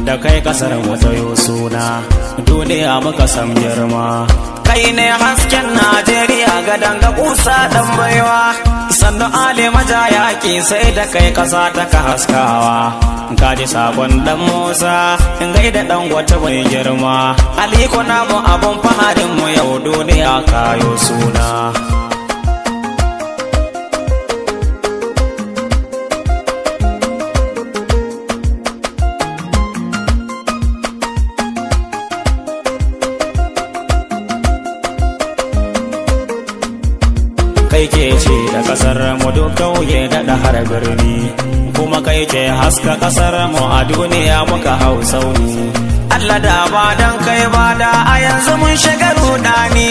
Da kai kasar mu tayo suna duniya muka san girma, kai ne hasken Najeriya ga danga kusa dan baiwa, sannu Ali maja yaki sai da kai kasa ta ka haskawa, kaji sabon dan Musa in gaida dan wata mai girma, Aliko namu abun faharin mu yau duniya kayo suna. Kai ke ce da kasar mu duk kauye da har birni, kuma kai ke haska kasar mu a duniya muka hau sauni. Allah da ba dan kai ba da a yanzu mun shiga rudani,